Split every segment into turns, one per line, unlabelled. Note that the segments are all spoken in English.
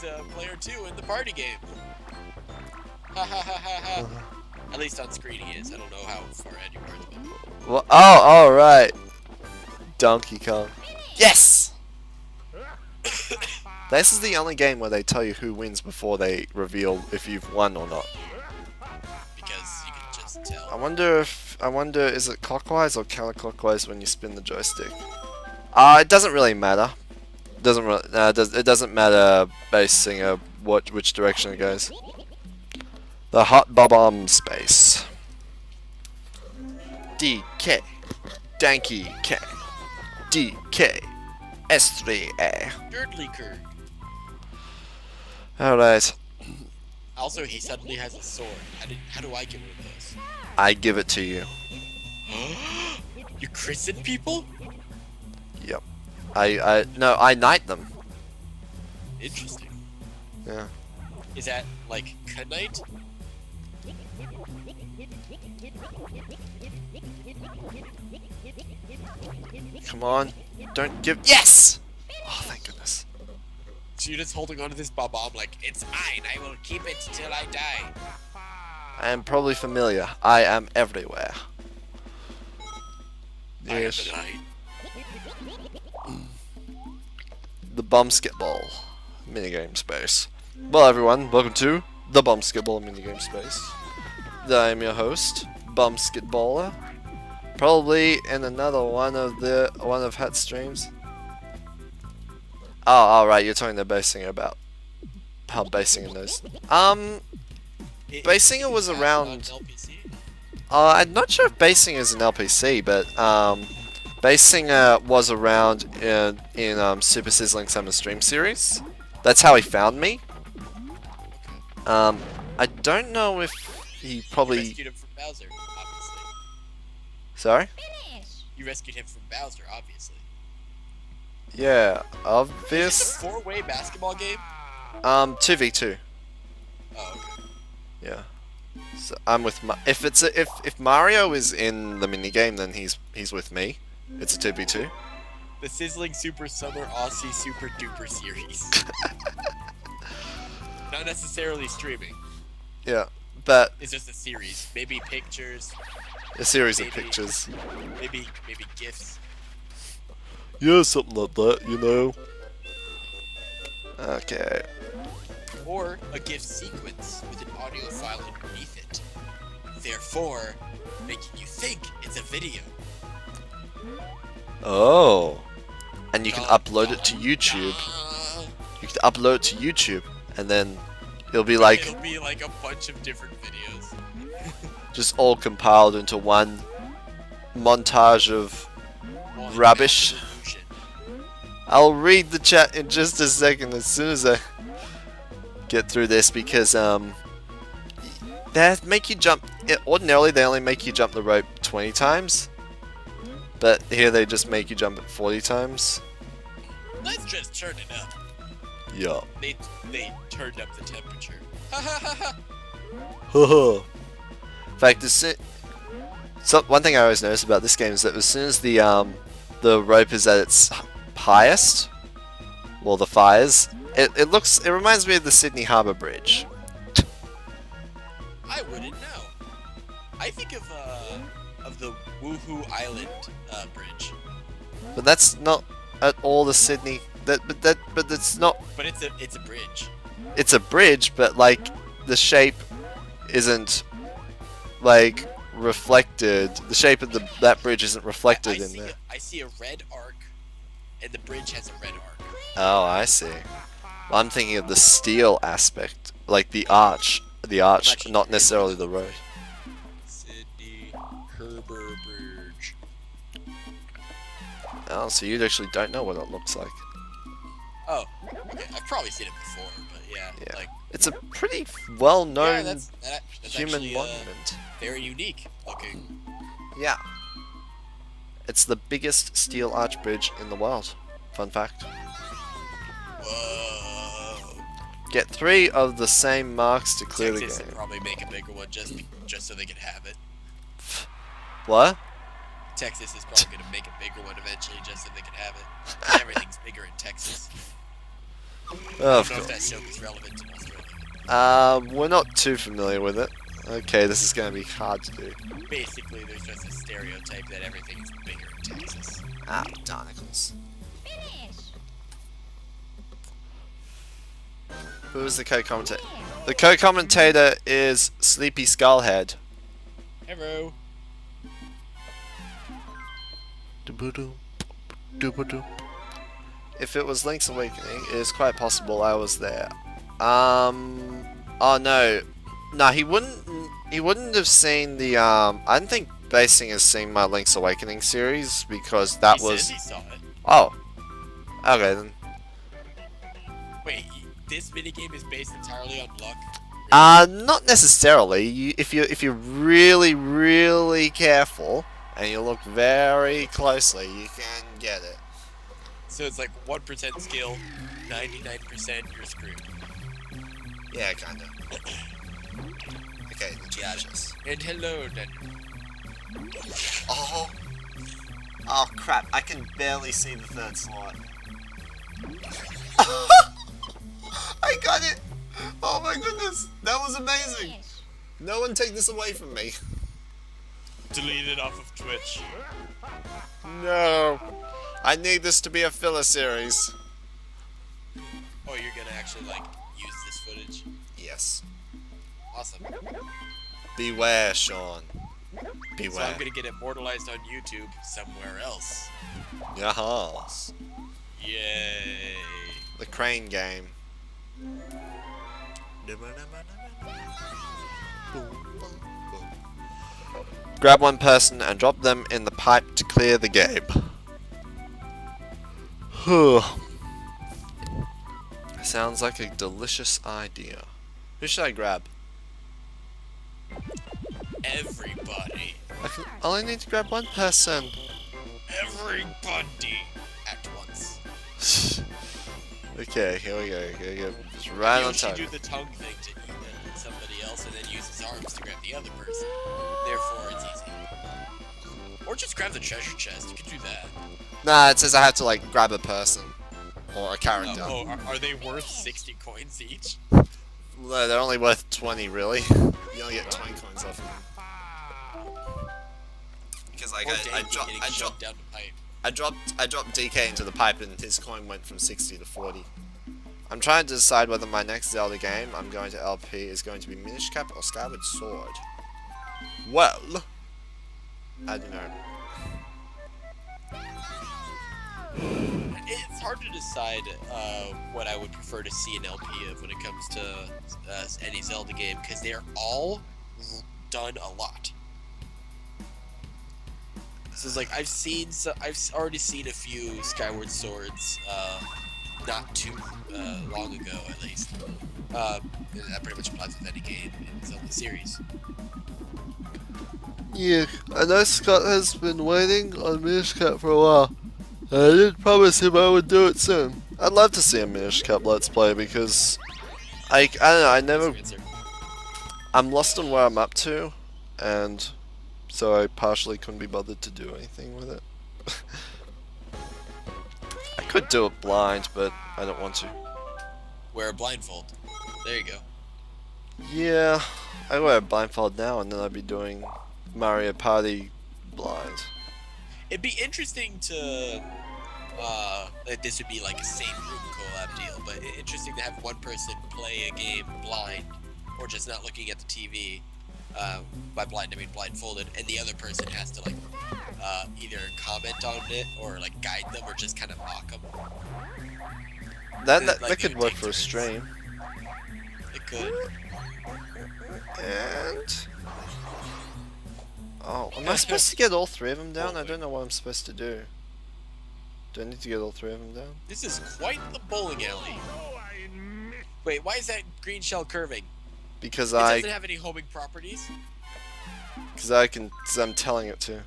he's a player 2 in the party game. Ha ha ha ha ha. At least on screen he is. I don't know how far ahead you are.
Well, oh, alright. Donkey Kong. Yes! This is the only game where they tell you who wins before they reveal if you've won or not.
Because you can just tell.
I wonder, is it clockwise or counterclockwise when you spin the joystick? It doesn't really matter. It doesn't matter bass singer which direction it goes. The hot bomb space. DK. Danky K. DK. S3A.
Dirt leaker.
Alright.
Also, he suddenly has a sword. How do I get rid of those?
I give it to you.
You christen people?
Yep. No, I knight them.
Interesting.
Yeah.
Is that like knight?
Come on. Don't give. Yes! Oh, thank goodness.
So you're just holding onto this bomb like, it's mine, I will keep it till I die.
I am probably familiar. I am everywhere. Yes.
I am the knight.
The Basketball minigame space. Well, everyone, welcome to the Basketball minigame space. I am your host, Basketballer. Probably in another one of Hat's streams. Oh, alright, you're talking to Bass Singer about how Bass Singer knows. Bass Singer was around. I'm not sure if Bass Singer is an LPC, but Bass Singer was around in Super Sizzling Summer Stream Series. That's how he found me. I don't know if he probably.
You rescued him from Bowser, obviously.
Sorry?
You rescued him from Bowser, obviously.
Yeah,
Is
obvious.
it a 4-way basketball game?
2v2.
Oh, okay.
Yeah. So I'm with if Mario is in the minigame, then he's with me. It's a 2v2.
The Sizzling Super Summer Aussie Super Duper Series. Not necessarily streaming.
Yeah, but
It's just a series. Maybe pictures.
a series of
Maybe.
pictures.
Maybe GIFs.
Yeah, something like that, you know. Okay.
Or a GIF sequence with an audio file underneath it. Therefore, making you think it's a video.
Oh. And you can upload it to YouTube. You can upload it to YouTube, and then it'll be like
It'll be like a bunch of different videos.
just all compiled into one montage of
One
rubbish.
solution.
I'll read the chat in just a second as soon as I get through this, because they make you jump. Ordinarily they only make you jump the rope 20 times, but here they just make you jump it 40 times.
Let's just turn it up.
Yeah.
They turned up the temperature. Ha ha ha ha.
In fact, one thing I always notice about this game is that as soon as the rope is at its highest, well, the fires, it reminds me of the Sydney Harbour Bridge.
I wouldn't know. I think of the Woohoo Island bridge.
But that's not at all the Sydney. But it's not.
But it's a bridge.
It's a bridge, but like the shape isn't like reflected. The shape of that bridge isn't reflected in there.
I see a red arc, and the bridge has a red arc.
Oh, I see. Well, I'm thinking of the steel aspect, like the arch, not necessarily the road.
Sydney Harbour Bridge.
Oh, so you actually don't know what it looks like.
Oh, okay. I've probably seen it before, but yeah.
Yeah.
Like,
It's a pretty well-known
that's
human
actually,
monument.
very unique looking.
Yeah. It's the biggest steel arch bridge in the world. Fun fact.
Whoa.
Get 3 of the same marks to clear
Texas
the
would
game.
probably make a bigger one just so they could have it.
What?
Texas is probably gonna make a bigger one eventually just so they can have it. Everything's bigger in Texas.
Of
I don't know if that
course.
soap is relevant in Australia.
We're not too familiar with it. Okay, this is gonna be hard to do.
Basically, there's just a stereotype that everything is bigger in Texas.
Ah, darnicles. Who's the co-commentator? The co-commentator is SleepySkullhead.
Hello.
If it was Link's Awakening, it is quite possible I was there. Oh no. No, he wouldn't have seen the, I don't think Basing has seen my Link's Awakening series, because that
He
was...
says he saw it.
Oh. Okay then.
Wait, this minigame is based entirely on luck?
Not necessarily. If you're really, really careful, and you look very closely, you can get it.
So it's like 1% skill, 99% you're screwed.
Yeah, kinda. Okay,
Got it. And hello, then.
Oh. Oh crap, I can barely see the third slot. I got it! Oh my goodness, that was amazing! No one take this away from me.
Delete it off of Twitch.
No. I need this to be a filler series.
Oh, you're gonna actually, like, use this footage?
Yes.
Awesome.
Beware, Sean.
So
Beware.
I'm gonna get immortalized on YouTube somewhere else.
Yahas.
Yay.
The crane game. Grab one person and drop them in the pipe to clear the game. Sounds like a delicious idea. Who should I grab?
Everybody.
I only need to grab one person.
Everybody. At once.
Okay, here we go. Just right on
Yoshi
time.
do the tongue thing to eat somebody else and then use his arms to grab the other person. Therefore, it's easy. Or just grab the treasure chest. You could do that.
Nah, it says I have to like grab a person. Or a character.
Are they worth 60 coins each?
No, they're only worth 20 really. You only get 20 coins off of them. Because like I dropped DK into the pipe and his coin went from 60 to 40. I'm trying to decide whether my next Zelda game I'm going to LP is going to be Minish Cap or Skyward Sword. Well, I don't know.
It's hard to decide what I would prefer to see an LP of when it comes to any Zelda game, because they're all done a lot. So it's like I've already seen a few Skyward Swords, not too long ago at least. That pretty much applies with any game in the Zelda series.
Yeah, I know Scott has been waiting on Minish Cap for a while. I did promise him I would do it soon. I'd love to see a Minish Cap Let's Play because I don't know, I'm lost on where I'm up to, and so I partially couldn't be bothered to do anything with it. I could do it blind, but I don't want to.
Wear a blindfold. There you go.
Yeah, I wear a blindfold now and then I'd be doing Mario Party blind.
It'd be interesting to, this would be like a same room collab deal, but interesting to have one person play a game blind, or just not looking at the TV, by blind I mean blindfolded, and the other person has to like, either comment on it, or like guide them, or just kind of mock them.
That could work for a stream.
It could.
And... oh, am I supposed to get all three of them down? I don't know what I'm supposed to do. Do I need to get all three of them down?
This is quite the bowling alley. Wait, why is that green shell curving?
Because
It doesn't have any homing properties.
because I'm telling it to.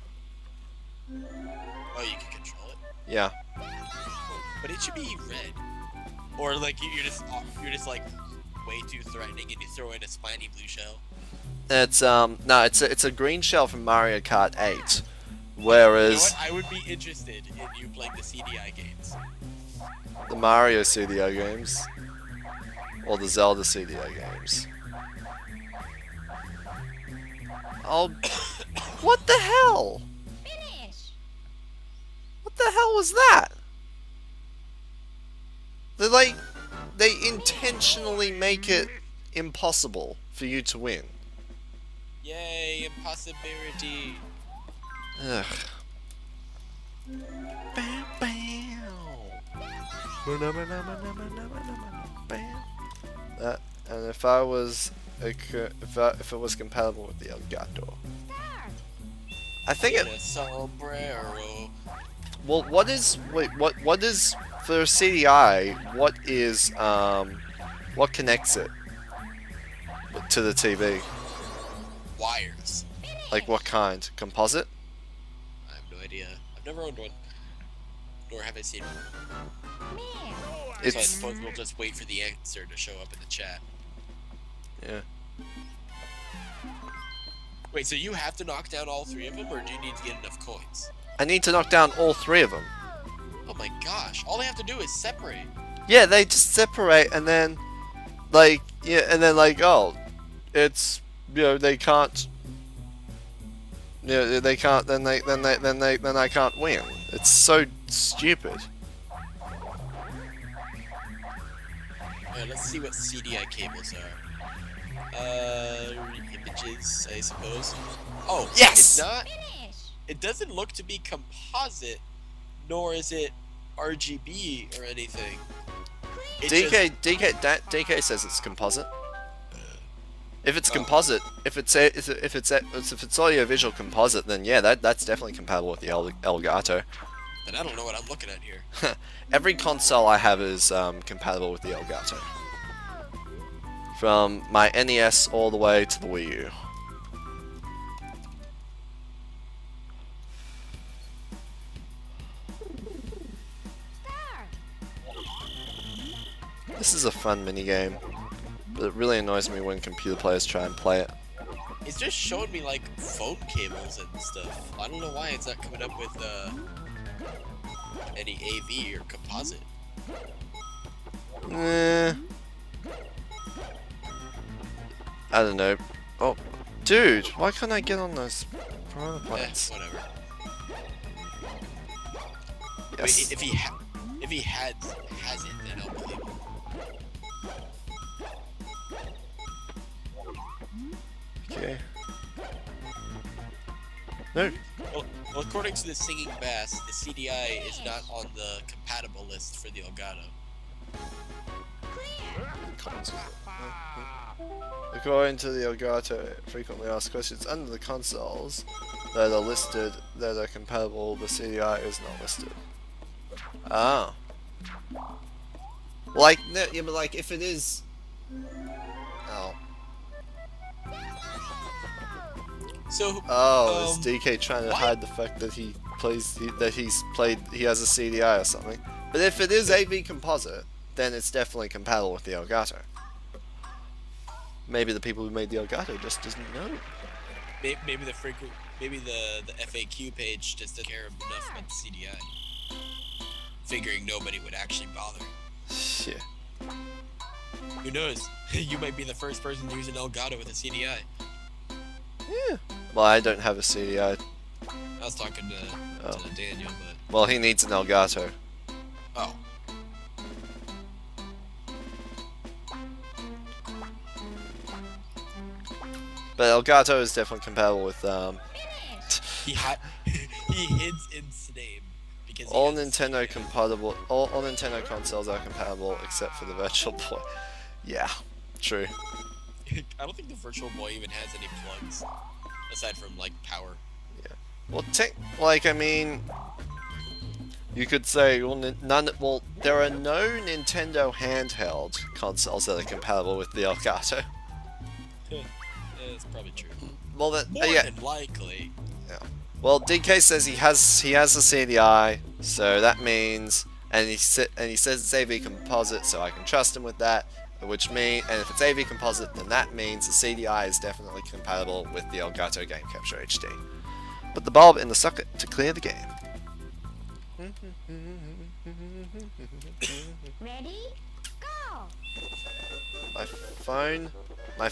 Oh, you can control it.
Yeah.
But it should be red. Or like you're just like way too threatening and you throw in a spiny blue shell.
It's no, it's a green shell from Mario Kart 8. Whereas
You know what? I would be interested in you playing the CDI games.
The Mario CDI games. Or the Zelda CDI games. Oh, what the hell?
Finish.
What the hell was that? They intentionally make it impossible for you to win.
Yay, impossibility.
Ugh. That, and if I was if it was compatible with the Elgato,
Start.
I think it.
A sombrero.
Well, what is what is for CDI? What connects it to the TV?
Wires.
Like what kind? Composite?
I have no idea. I've never owned one. Nor have I seen one.
Man.
So I
It's
suppose we'll just wait for the answer to show up in the chat.
yeah.
Wait, so you have to knock down all 3 of them, or do you need to get enough coins?
I need to knock down all 3 of them.
Oh my gosh, all they have to do is separate.
Yeah, they just separate and then oh, it's they can't. Yeah, they can't. Then I can't win. It's so stupid.
Let's see what CDI cables are. Images, I suppose. Oh,
Yes!
It's not.
Finish.
It doesn't look to be composite, nor is it RGB or anything. It
DK says it's composite. If it's composite, if it's audio visual composite, then yeah, that's definitely compatible with the Elgato.
Then I don't know what I'm looking at here.
Every console I have is compatible with the Elgato. From my NES all the way to the Wii U.
Start.
This is a fun minigame, but it really annoys me when computer players try and play it.
It's just showing me like phone cables and stuff. I don't know why it's not coming up with any AV or composite.
I don't know. Oh, dude, why can't I get on those piranha
Eh,
plants?
whatever.
Yes.
Wait, if he has it, then I'll believe him.
Okay. No.
Well, according to the Singing Bass, the CDI is not on the compatible list for the Elgato.
According to the Elgato, frequently asked questions under the consoles that are listed that are compatible, the CDI is not listed. Ah. Like, no, yeah, but like, if it is... Oh.
So,
Oh, is DK trying to hide the fact that he has a CDI or something? But if it is AV composite, then it's definitely compatible with the Elgato. Maybe the people who made the Elgato just doesn't know.
maybe the FAQ page just doesn't care enough about the CDI. Figuring nobody would actually bother.
Yeah.
Who knows? You might be the first person to use an Elgato with a CDI.
Yeah. Well, I don't have a CDI.
I was talking to Daniel, but...
Well, he needs an Elgato.
Oh.
But Elgato is definitely compatible with
He hints in his name. Because
all Nintendo compatible. All Nintendo consoles are compatible except for the Virtual Boy. Yeah, true.
I don't think the Virtual Boy even has any plugs. Aside from, like, power.
Yeah. Well, I mean... You could say, well, there are no Nintendo handheld consoles that are compatible with the Elgato.
Yeah, that's probably true.
Well,
More
yeah.
than likely.
Yeah. Well, DK says he has a CDI, so that means, and he says it's AV composite, so I can trust him with that. And if it's AV composite, then that means the CDI is definitely compatible with the Elgato Game Capture HD. Put the bulb in the socket to clear the game.
Ready? Go!
My phone. My